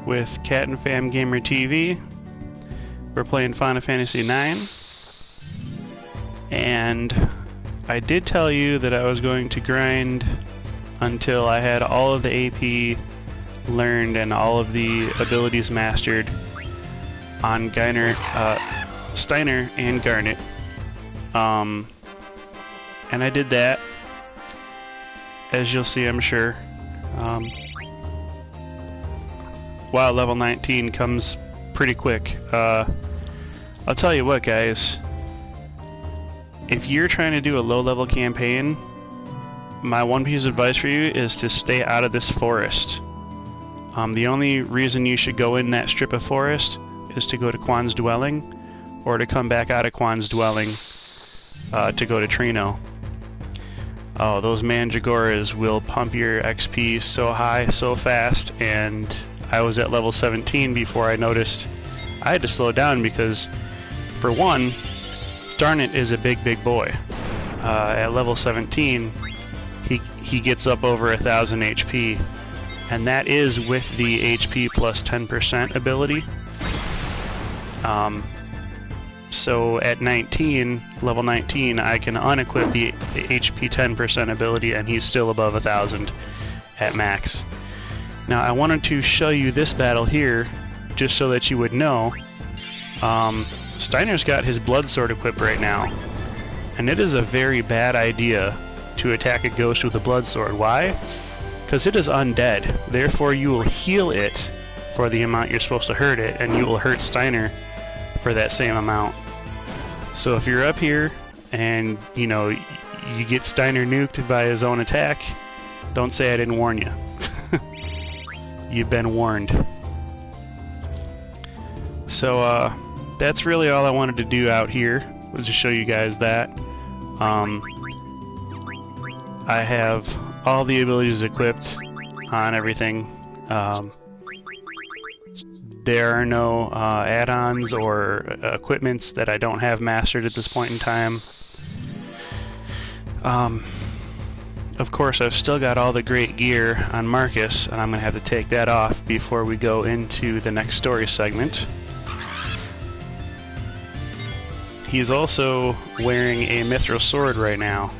with Cat and Fam Gamer TV. We're playing Final Fantasy IX. And I did tell you that I was going to grind until I had all of the AP learned and all of the abilities mastered on Steiner and Garnet. And I did that, as you'll see, I'm sure. Wow, level 19 comes pretty quick. I'll tell you what, guys. If you're trying to do a low-level campaign, my one piece of advice for you is to stay out of this forest. The only reason you should go in that strip of forest is to go to Quan's Dwelling, or to come back out of Quan's Dwelling to go to Trino. Oh, those Mandragoras will pump your XP so high, so fast, and I was at level 17 before I noticed I had to slow down because, for one, Starnet is a big boy. At level 17, he gets up over 1000 HP, and that is with the HP plus 10% ability. So at 19, level 19, I can unequip the HP 10% ability, and he's still above 1000 at max. Now I wanted to show you this battle here, just so that you would know. Steiner's got his blood sword equipped right now, and it is a very bad idea to attack a ghost with a blood sword. Why? Because it is undead. Therefore you will heal it for the amount you're supposed to hurt it, and you will hurt Steiner for that same amount. So if you're up here and you know you get Steiner nuked by his own attack, don't say I didn't warn you. You've been warned. So that's really all I wanted to do out here, was to show you guys that. I have all the abilities equipped on everything. There are no add-ons or equipments that I don't have mastered at this point in time. Of course, I've still got all the great gear on Marcus, and I'm going to have to take that off before we go into the next story segment. He's also wearing a Mithril sword right now,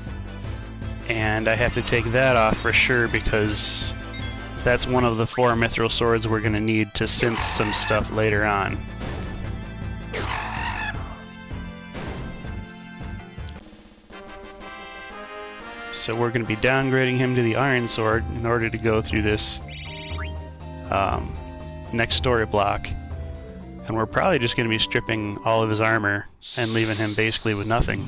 and I have to take that off for sure because that's one of the 4 Mithril swords we're going to need to synth some stuff later on. So we're going to be downgrading him to the Iron Sword in order to go through this next story block. And we're probably just going to be stripping all of his armor and leaving him basically with nothing.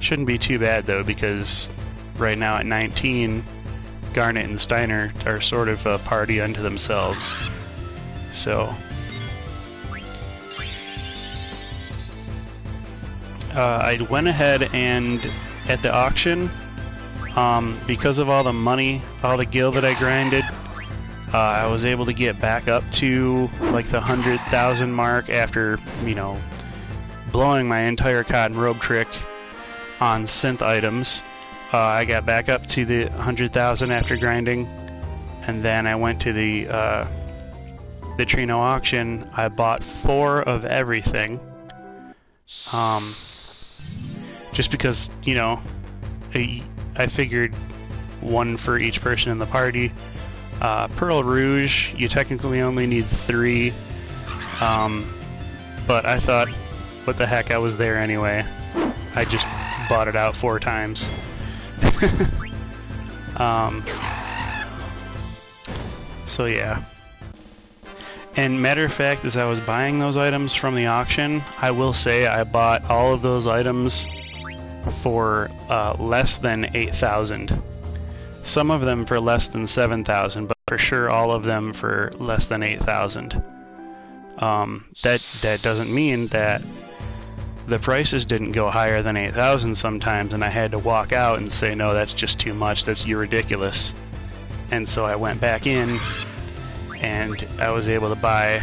Shouldn't be too bad though, because right now at 19, Garnet and Steiner are sort of a party unto themselves. So I went ahead and at the auction, because of all the money, all the gil that I grinded, I was able to get back up to like the 100,000 mark after, you know, blowing my entire cotton robe trick on synth items. I got back up to the 100,000 after grinding, and then I went to the Trino auction. I bought 4 of everything, just because, you know, I figured 1 for each person in the party. Pearl Rouge, you technically only need 3, but I thought, what the heck, I was there anyway. I just bought it out 4 times. So yeah. And matter of fact, as I was buying those items from the auction, I will say I bought all of those items for less than 8,000. Some of them for less than 7,000, but for sure all of them for less than 8,000. That doesn't mean that the prices didn't go higher than 8,000 sometimes, and I had to walk out and say, no, that's just too much, you're ridiculous. And so I went back in, and I was able to buy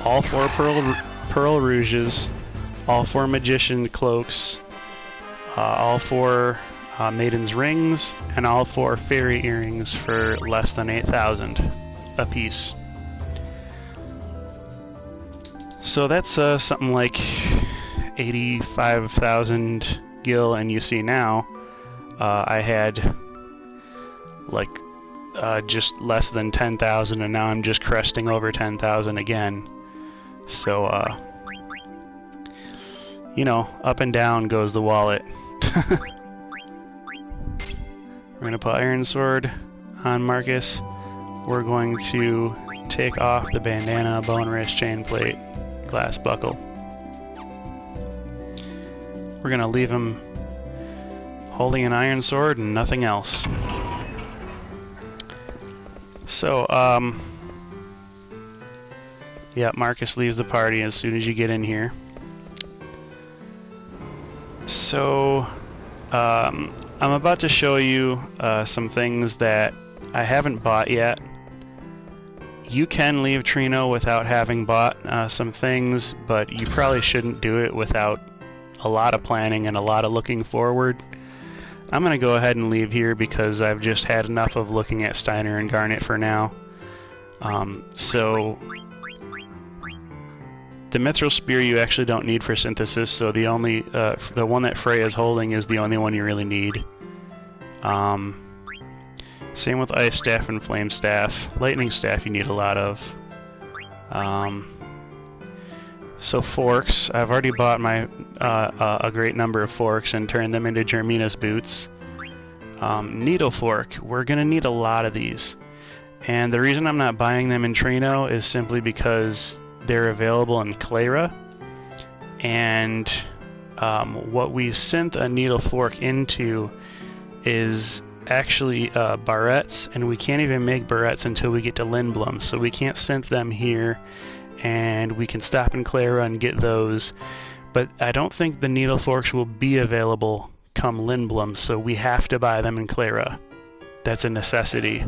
all 4 Pearl Rouges, all 4 Magician Cloaks, all 4 Maiden's Rings, and all 4 Fairy Earrings for less than 8,000 a piece. So that's something like 85,000 gil, and you see now I had like just less than 10,000, and now I'm just cresting over 10,000 again. So you know, up and down goes the wallet. We're gonna put Iron Sword on Marcus. We're going to take off the bandana, bone wrist, chain plate, glass buckle. We're gonna leave him holding an iron sword and nothing else. So, yeah, Marcus leaves the party as soon as you get in here. So, I'm about to show you some things that I haven't bought yet. You can leave Trino without having bought some things, but you probably shouldn't do it without a lot of planning and a lot of looking forward. I'm going to go ahead and leave here because I've just had enough of looking at Steiner and Garnet for now. So the Mithril Spear you actually don't need for synthesis, so the only the one that Freya is holding is the only one you really need. Same with Ice Staff and Flame Staff. Lightning Staff you need a lot of. So forks, I've already bought my a great number of forks and turned them into Germina's boots. Needle Fork, we're going to need a lot of these. And the reason I'm not buying them in Trino is simply because they're available in Clara. And what we synth a Needle Fork into is actually barrettes, and we can't even make barrettes until we get to Lindblum, so we can't synth them here. And we can stop in Clara and get those, but I don't think the Needle Forks will be available come Lindblum, so we have to buy them in Clara. That's a necessity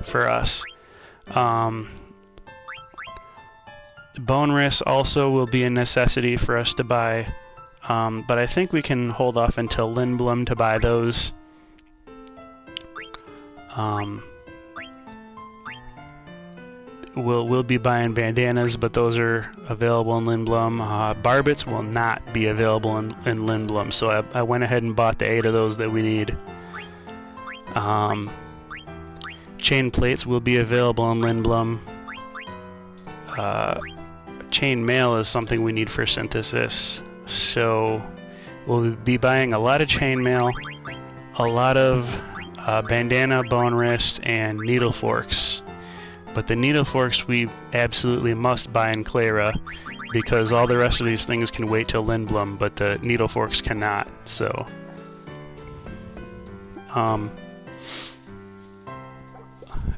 for us. Bone Wrist also will be a necessity for us to buy, but I think we can hold off until Lindblum to buy those. We'll be buying bandanas, but those are available in Lindblum. Barbets will not be available in Lindblum, so I went ahead and bought the 8 of those that we need. Chain plates will be available in Lindblum. Chain mail is something we need for synthesis, so we'll be buying a lot of chain mail, a lot of bandana, bone wrist, and needle forks. But the needle forks we absolutely must buy in Clara, because all the rest of these things can wait till Lindblum, but the needle forks cannot, so...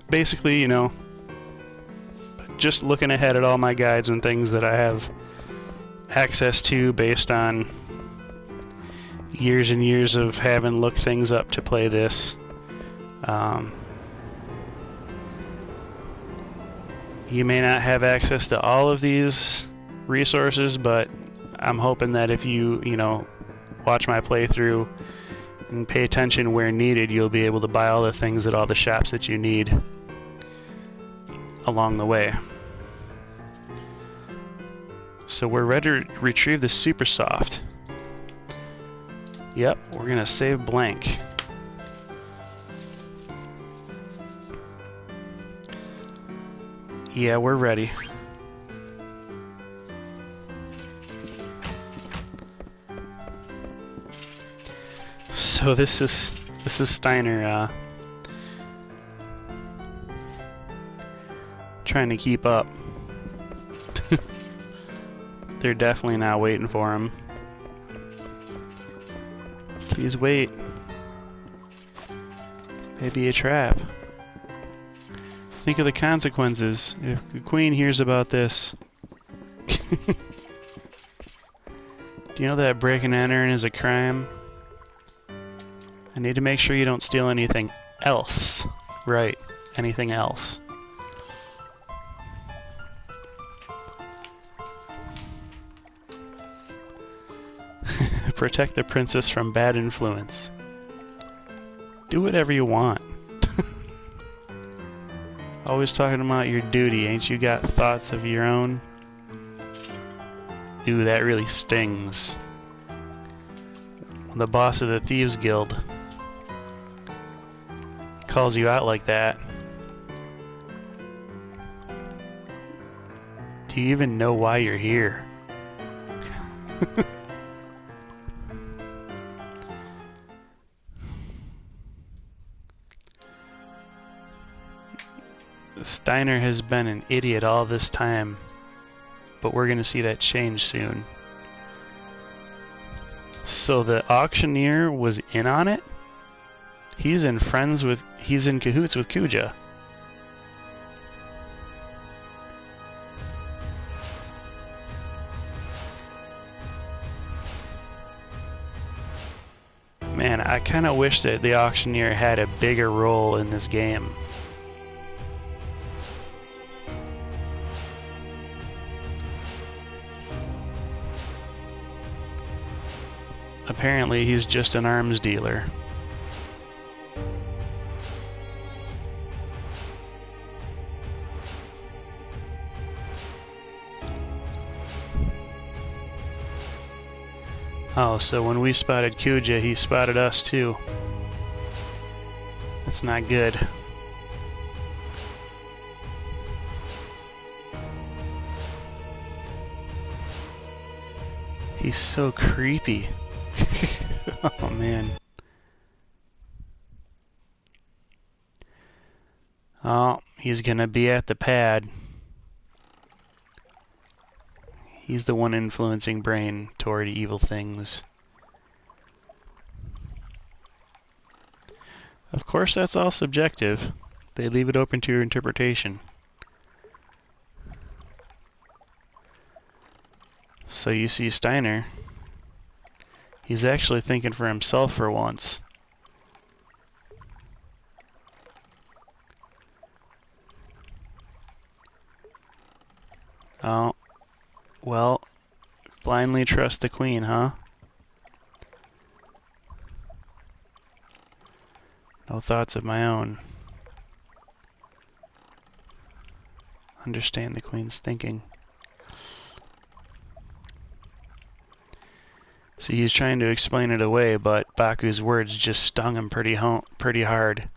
basically, you know, just looking ahead at all my guides and things that I have access to based on years and years of having looked things up to play this. You may not have access to all of these resources, but I'm hoping that if you know, watch my playthrough and pay attention where needed, you'll be able to buy all the things at all the shops that you need along the way. So we're ready to retrieve the Supersoft. Yep, we're gonna save blank. Yeah, we're ready. So this is Steiner trying to keep up. They're definitely not waiting for him. Please wait. Maybe a trap. Think of the consequences if the Queen hears about this. Do you know that breaking and entering is a crime? I need to make sure you don't steal anything else. Right, anything else. Protect the princess from bad influence. Do whatever you want. Always talking about your duty. Ain't you got thoughts of your own? Ooh, that really stings. The boss of the Thieves Guild calls you out like that. Do you even know why you're here? Steiner has been an idiot all this time, but we're gonna see that change soon. So the auctioneer was in on it? He's in cahoots with Kuja. Man, I kinda wish that the auctioneer had a bigger role in this game. Apparently, he's just an arms dealer. Oh, so when we spotted Kuja, he spotted us too. That's not good. He's so creepy. Oh man. Oh, he's gonna be at the pad. He's the one influencing Brain toward evil things. Of course, that's all subjective. They leave it open to your interpretation. So you see Steiner. He's actually thinking for himself for once. Oh, well, blindly trust the queen, huh? No thoughts of my own. Understand the queen's thinking. See, he's trying to explain it away, but Baku's words just stung him pretty hard.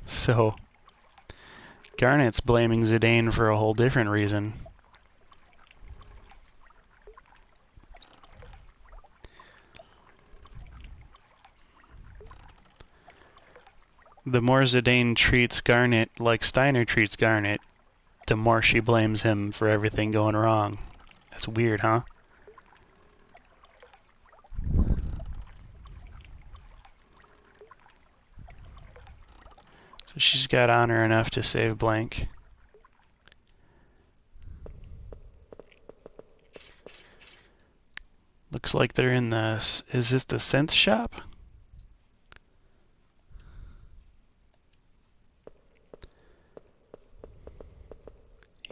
So, Garnet's blaming Zidane for a whole different reason. The more Zidane treats Garnet like Steiner treats Garnet, the more she blames him for everything going wrong. That's weird, huh? So she's got honor enough to save Blank. Looks like they're in the... Is this the synth shop?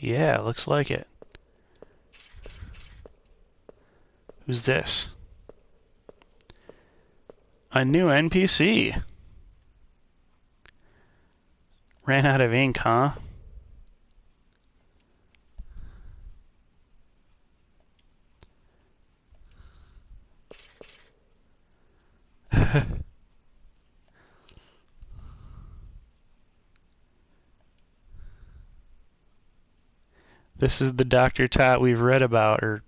Yeah, looks like it. Who's this? A new NPC. Ran out of ink, huh? This is the Dr. Tot we've read about or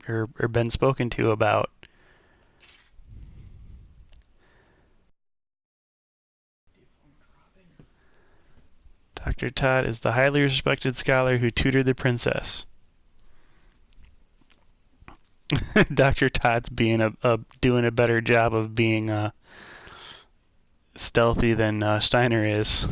been spoken to about. Dr. Tot is the highly respected scholar who tutored the princess. Dr. Tot's being doing a better job of being stealthy than Steiner is.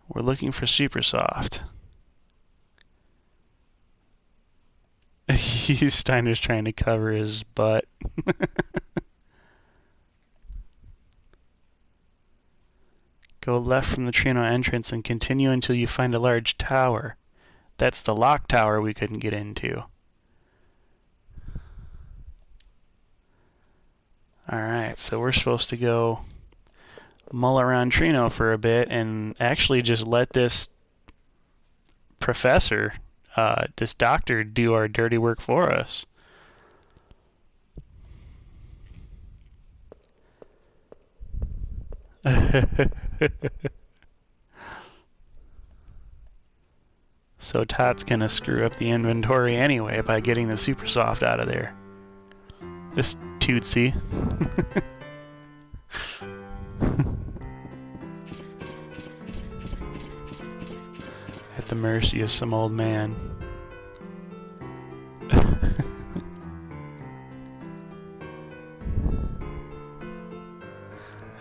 We're looking for Supersoft. Steiner's trying to cover his butt. Go left from the Trino entrance and continue until you find a large tower. That's the lock tower we couldn't get into. Alright, so we're supposed to go mull around Trino for a bit and actually just let this professor, this doctor, do our dirty work for us. So Tot's gonna screw up the inventory anyway by getting the Supersoft out of there. This Tootsie. At the mercy of some old man.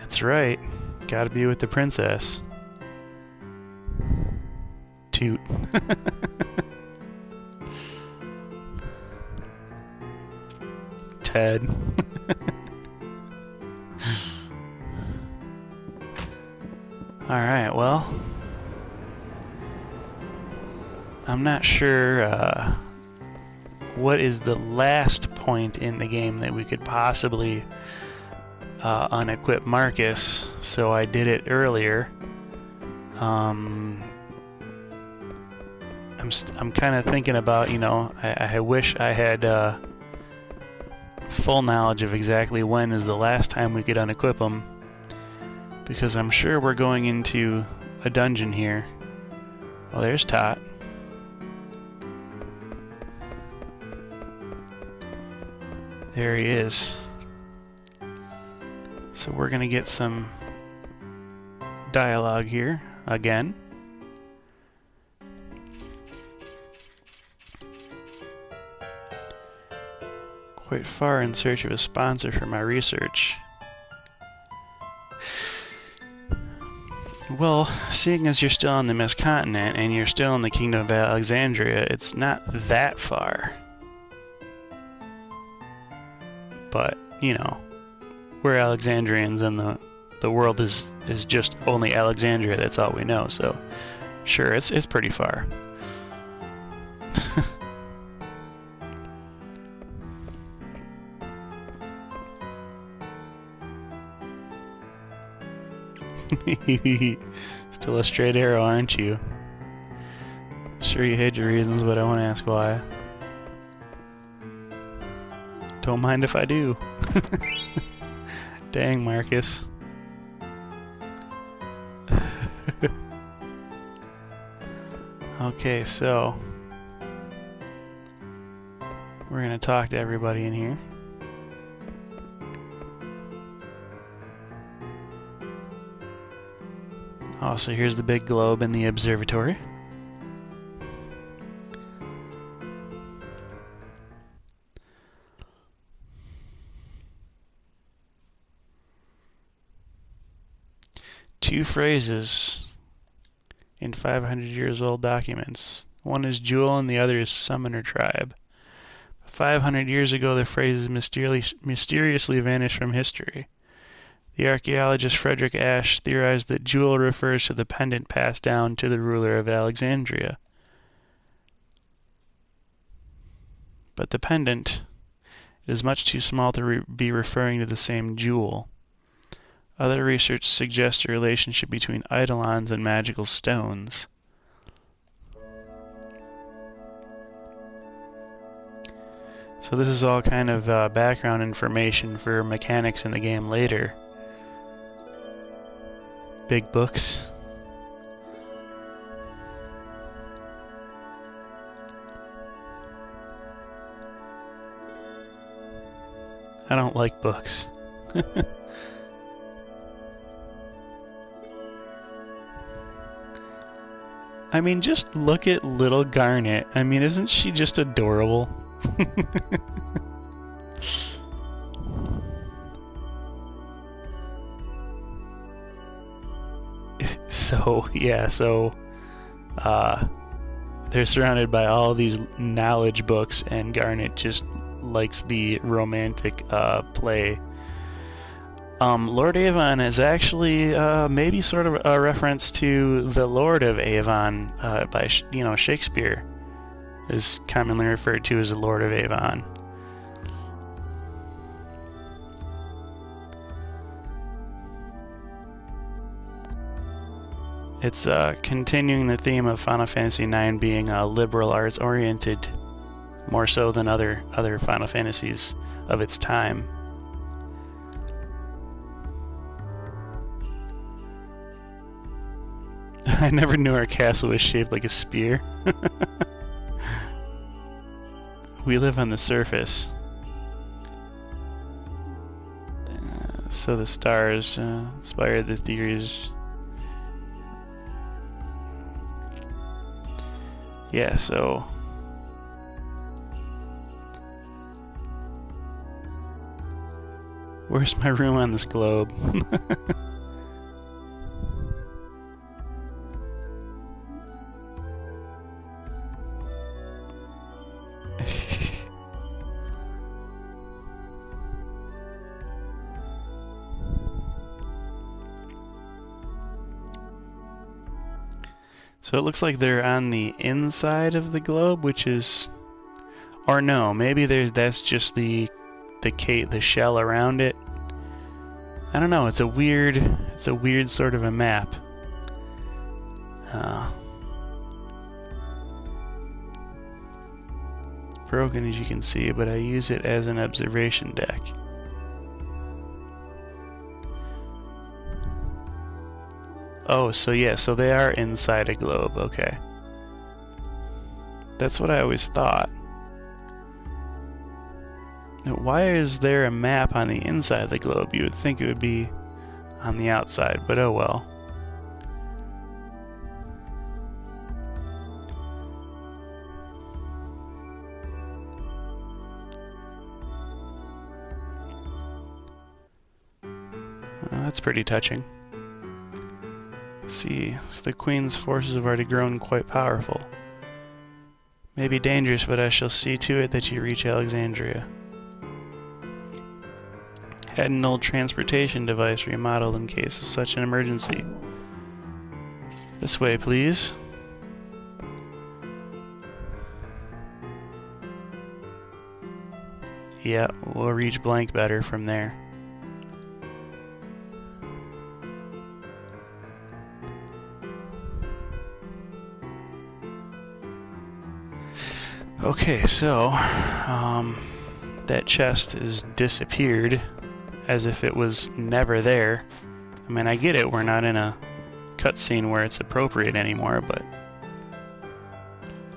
That's right. Gotta be with the princess. Toot. Ted. Alright, well, I'm not sure what is the last point in the game that we could possibly unequip Marcus, so I did it earlier. I'm kind of thinking about, you know, I wish I had full knowledge of exactly when is the last time we could unequip him, because I'm sure we're going into a dungeon here. Well, there's Tot. There he is. So we're gonna get some dialogue here again. Quite far in search of a sponsor for my research. Well, seeing as you're still on the Mist Continent and you're still in the Kingdom of Alexandria, it's not that far. But, you know, we're Alexandrians and the world is just only Alexandria, that's all we know, so sure, it's pretty far. Still a straight arrow, aren't you? Sure you hate your reasons, but I won't ask why. Don't mind if I do. Dang, Marcus. Okay, so we're gonna talk to everybody in here. Oh, so here's the big globe in the observatory. Two phrases in 500 years old documents. One is jewel and the other is summoner tribe. 500 years ago, the phrases mysteriously vanished from history. The archaeologist Frederick Ashe theorized that jewel refers to the pendant passed down to the ruler of Alexandria. But the pendant is much too small to be referring to the same jewel. Other research suggests a relationship between eidolons and magical stones. So this is all kind of background information for mechanics in the game later. Big books. I don't like books. I mean, just look at little Garnet. I mean, isn't she just adorable? So, yeah, so, they're surrounded by all these knowledge books, and Garnet just likes the romantic play. Lord Avon is actually maybe sort of a reference to the Lord of Avon by Shakespeare is commonly referred to as the Lord of Avon. It's continuing the theme of Final Fantasy IX being liberal arts oriented, more so than other Final Fantasies of its time. I never knew our castle was shaped like a spear. We live on the surface. So the stars inspired the theories. Yeah, so... Where's my room on this globe? So it looks like they're on the inside of the globe, which is, or no, maybe that's just the shell around it. I don't know. It's a weird sort of a map. It's broken, as you can see, but I use it as an observation deck. Oh, so yeah, so they are inside a globe, okay. That's what I always thought. Now, why is there a map on the inside of the globe? You would think it would be on the outside, but oh well. Oh, that's pretty touching. See, so the Queen's forces have already grown quite powerful. May be dangerous, but I shall see to it that you reach Alexandria. Had an old transportation device remodeled in case of such an emergency. This way, please. Yeah, we'll reach blank better from there. Okay, so that chest has disappeared as if it was never there. I mean, I get it, we're not in a cutscene where it's appropriate anymore, but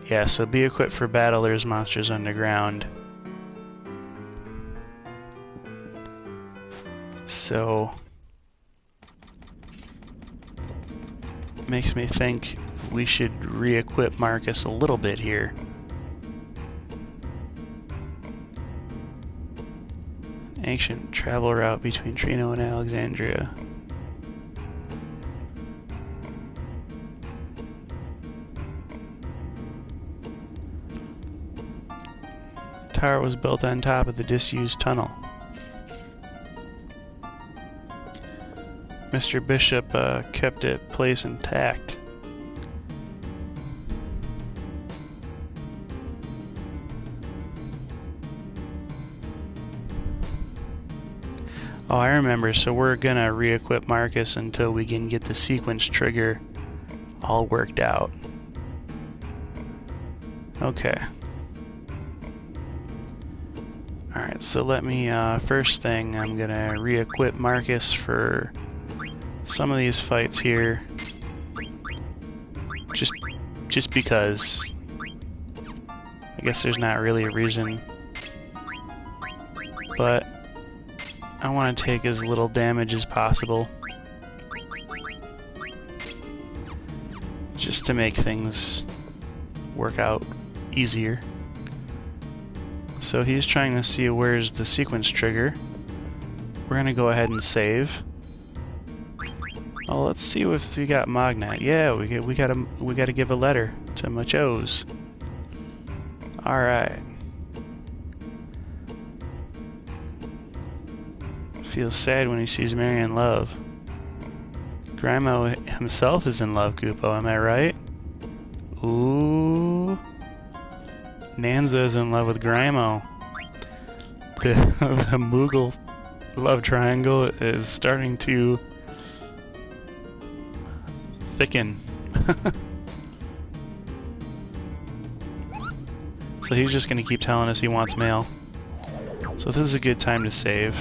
yeah, so be equipped for battle. There's monsters underground. So makes me think we should re-equip Marcus a little bit here. Ancient travel route between Trino and Alexandria. The tower was built on top of the disused tunnel. Mr. Bishop kept its place intact. Oh, I remember, so we're gonna re-equip Marcus until we can get the sequence trigger all worked out. Okay. Alright, so let me, first thing, I'm gonna re-equip Marcus for some of these fights here. Just because. I guess there's not really a reason. But I want to take as little damage as possible, just to make things work out easier. So he's trying to see where's the sequence trigger. We're going to go ahead and save. Oh, let's see if we got Magnite. Yeah, we gotta give a letter to Machos. All right. Feels sad when he sees Mary in love. Grimo himself is in love, Kupo. Am I right? Ooh. Nanza's in love with Grimo. The Moogle love triangle is starting to thicken. So he's just going to keep telling us he wants mail. So this is a good time to save.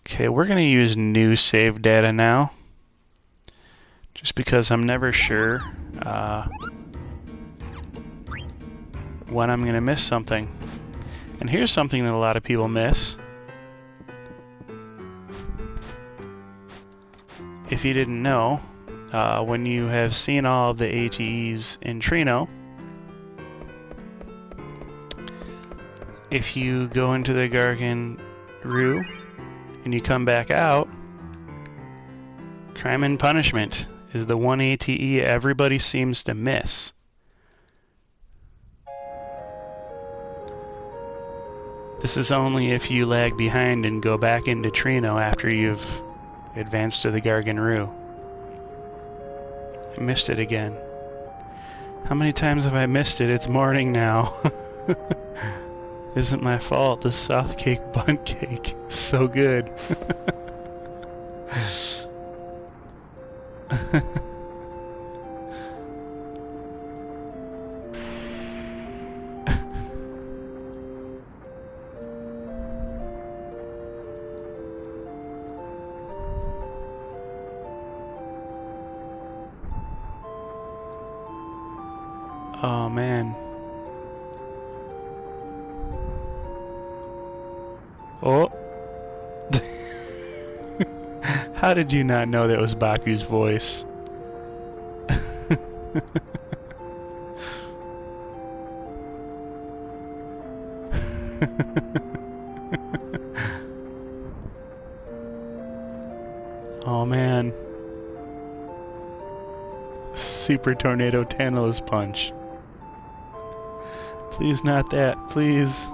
Okay, we're going to use new save data now. Just because I'm never sure when I'm going to miss something. And here's something that a lot of people miss. If you didn't know, when you have seen all of the ATEs in Trino, if you go into the Gargan Rue and you come back out, Crime and Punishment is the one ATE everybody seems to miss. This is only if you lag behind and go back into Trino after you've advanced to the Gargan Rue. I missed it again. How many times have I missed it? It's morning now. Isn't my fault. This soft cake bun cake is so good. Oh man. Oh. How did you not know that was Baku's voice? Oh man. Super Tornado Tantalus Punch. Please not that, please.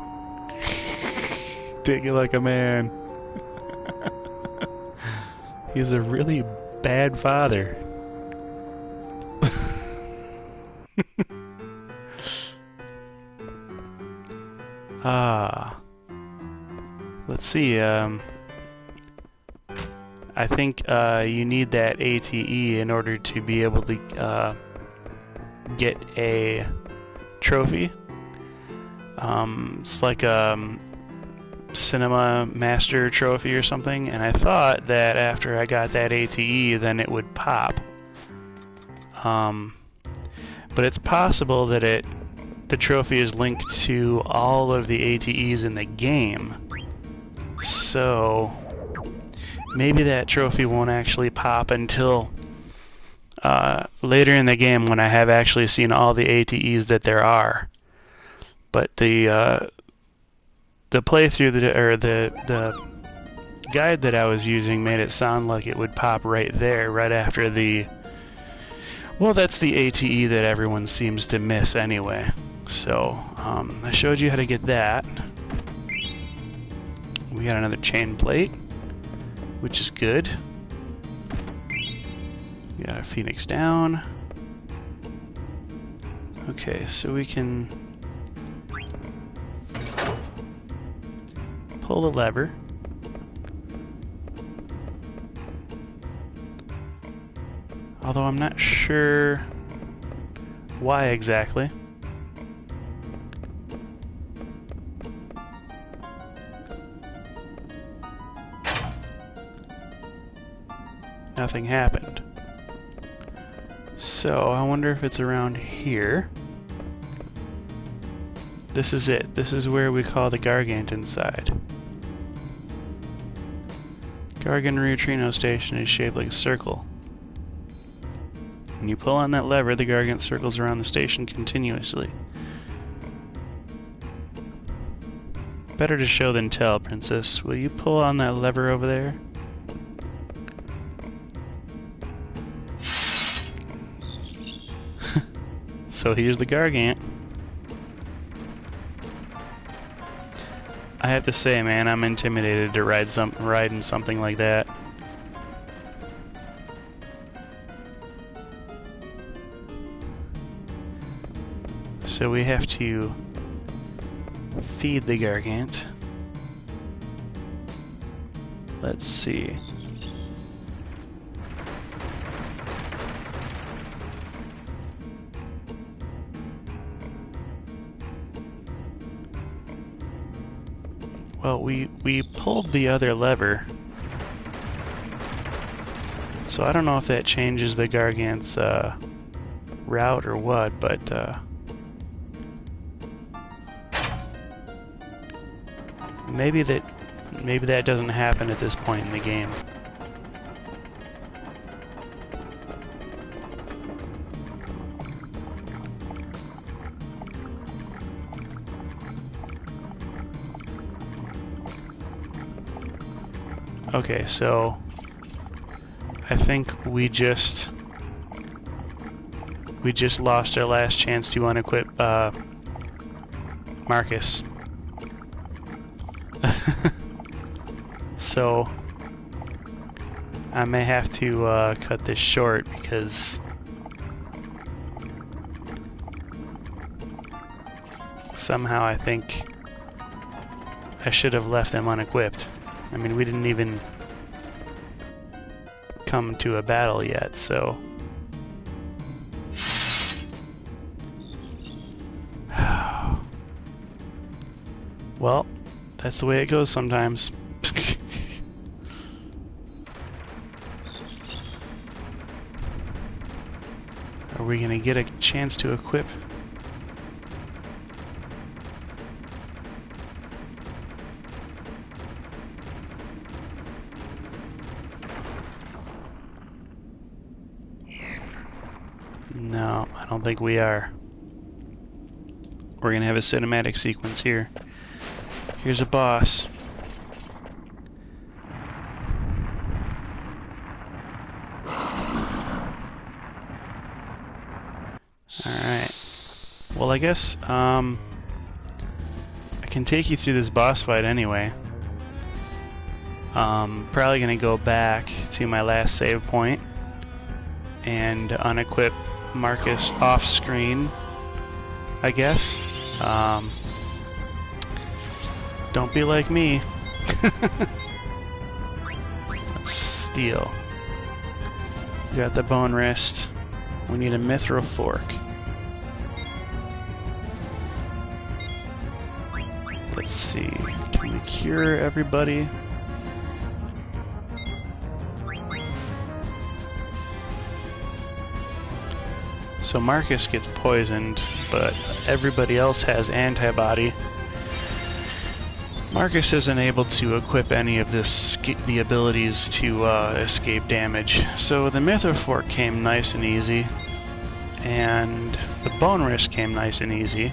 Take it like a man. He's a really bad father. Let's see, I think you need that ATE in order to be able to get a trophy. It's like a Cinema Master trophy or something, and I thought that after I got that ATE then it would pop. But it's possible that the trophy is linked to all of the ATEs in the game. So maybe that trophy won't actually pop until later in the game when I have actually seen all the ATEs that there are. But the playthrough the guide that I was using made it sound like it would pop right there, right after the. Well, that's the ATE that everyone seems to miss anyway. So I showed you how to get that. We got another chain plate, which is good. We got a Phoenix down. Okay, so we can pull the lever. Although I'm not sure why exactly. Nothing happened. So I wonder if it's around here. This is it. This is where we call the Gargant inside. Gargan Neutrino Station is shaped like a circle. When you pull on that lever, the Gargant circles around the station continuously. Better to show than tell, Princess. Will you pull on that lever over there? So here's the Gargant. I have to say, man, I'm intimidated to ride in something like that. So we have to feed the Gargant. Let's see. Well, we pulled the other lever, so I don't know if that changes the Gargant's route or what, but maybe that doesn't happen at this point in the game. Okay, so I think we just lost our last chance to unequip Marcus. So I may have to cut this short because somehow I think I should have left them unequipped. I mean, we didn't even come to a battle yet, so... Well, that's the way it goes sometimes. Are we gonna get a chance to equip? No, I don't think we are. We're gonna have a cinematic sequence here. Here's a boss. Alright. Well, I guess, I can take you through this boss fight anyway. Probably gonna go back to my last save point and unequip Marcus off screen, I guess. Don't be like me. Let's steal. We got the bone wrist. We need a mithril fork. Let's see. Can we cure everybody? So Marcus gets poisoned, but everybody else has antibody. Marcus isn't able to equip any of the abilities to escape damage. So the Mithril Fork came nice and easy, and the Bone Wrist came nice and easy.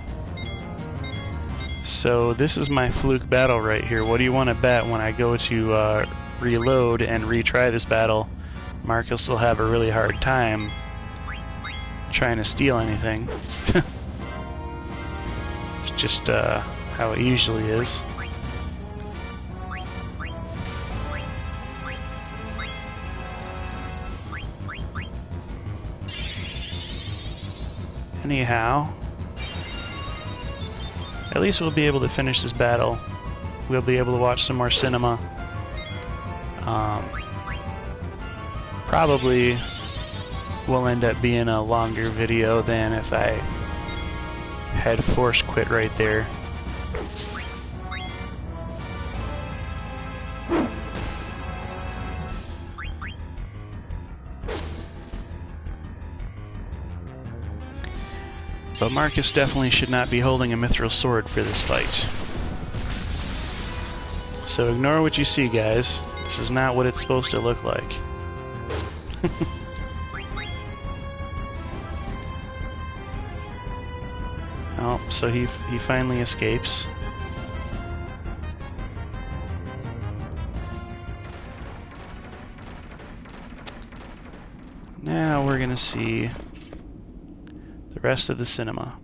So this is my fluke battle right here. What do you want to bet when I go to reload and retry this battle? Marcus will have a really hard time trying to steal anything. It's just how it usually is. Anyhow, at least we'll be able to finish this battle. We'll be able to watch some more cinema. Probably will end up being a longer video than if I had force quit right there. But Marcus definitely should not be holding a mithril sword for this fight. So ignore what you see, guys. This is not what it's supposed to look like. Oh, so he finally escapes. Now we're gonna see the rest of the cinema.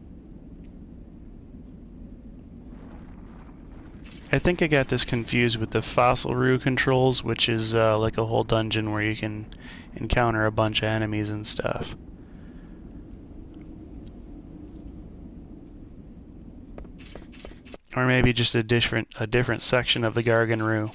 I think I got this confused with the Fossil Roo controls, which is like a whole dungeon where you can encounter a bunch of enemies and stuff. Or maybe just a different section of the Gargan Roo.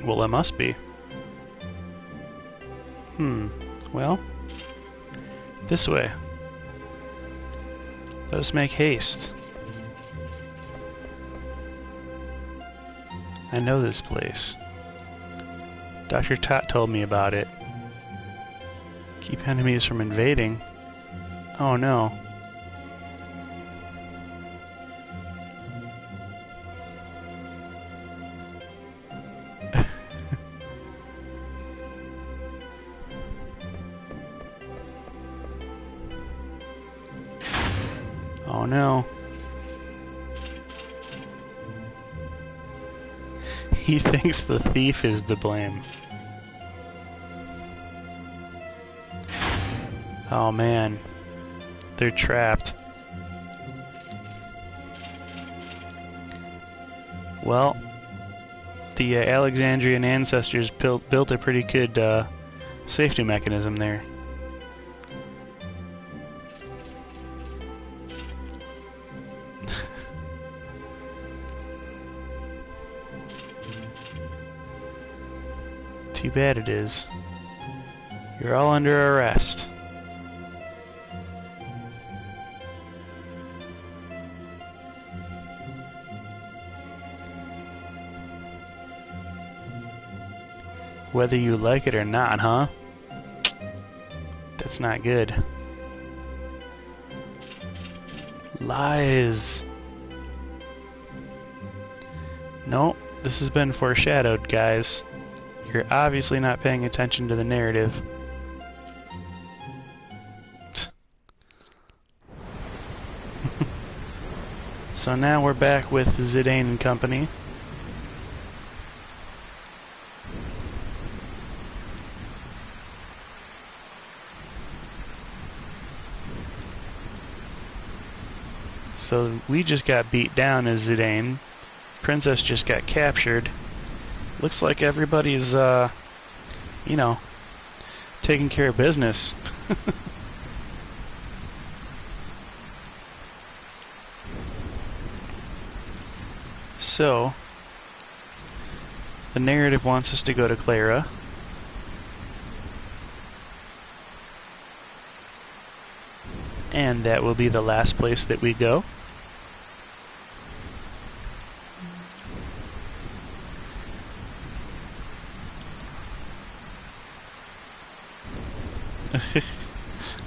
Well, it must be. Well, this way. Let us make haste. I know this place. Dr. Tot told me about it. Keep enemies from invading. Oh no. Oh no. He thinks the thief is to blame. Oh man. They're trapped. Well, the Alexandrian ancestors built a pretty good safety mechanism there. Too bad it is. You're all under arrest. Whether you like it or not, huh? That's not good. Lies. Nope, this has been foreshadowed, guys. You're obviously not paying attention to the narrative. So now we're back with Zidane and company. So we just got beat down as Zidane. Princess just got captured. Looks like everybody's, you know, taking care of business. So, the narrative wants us to go to Clara. And that will be the last place that we go.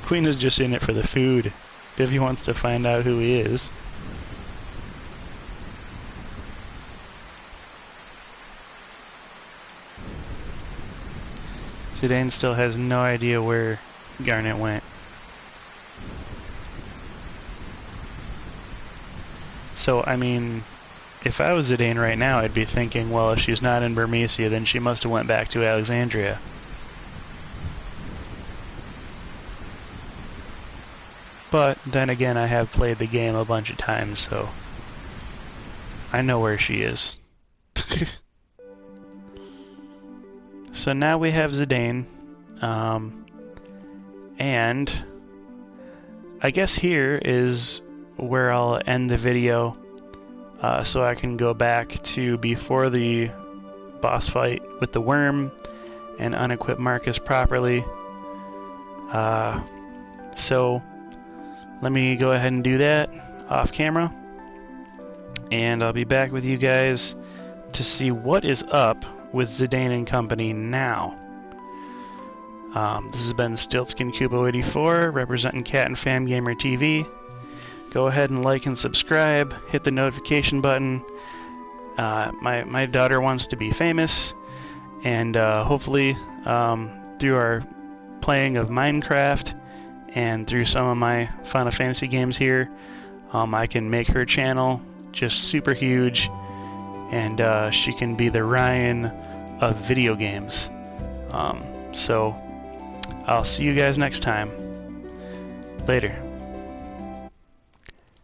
Queen is just in it for the food. Vivi wants to find out who he is. Zidane still has no idea where Garnet went. So, I mean, if I was Zidane right now, I'd be thinking, well, if she's not in Burmecia, then she must have went back to Alexandria. But then again, I have played the game a bunch of times, so I know where she is. So now we have Zidane, and I guess here is where I'll end the video, so I can go back to before the boss fight with the worm and unequip Marcus properly. So let me go ahead and do that off camera, and I'll be back with you guys to see what is up with Zidane and company now. This has been StiltzkinKupo84 representing Cat and Fam Gamer TV. Go ahead and like and subscribe, hit the notification button. My daughter wants to be famous, and hopefully through our playing of Minecraft and through some of my Final Fantasy games here, I can make her channel just super huge, and she can be the Ryan of video games. So I'll see you guys next time. Later.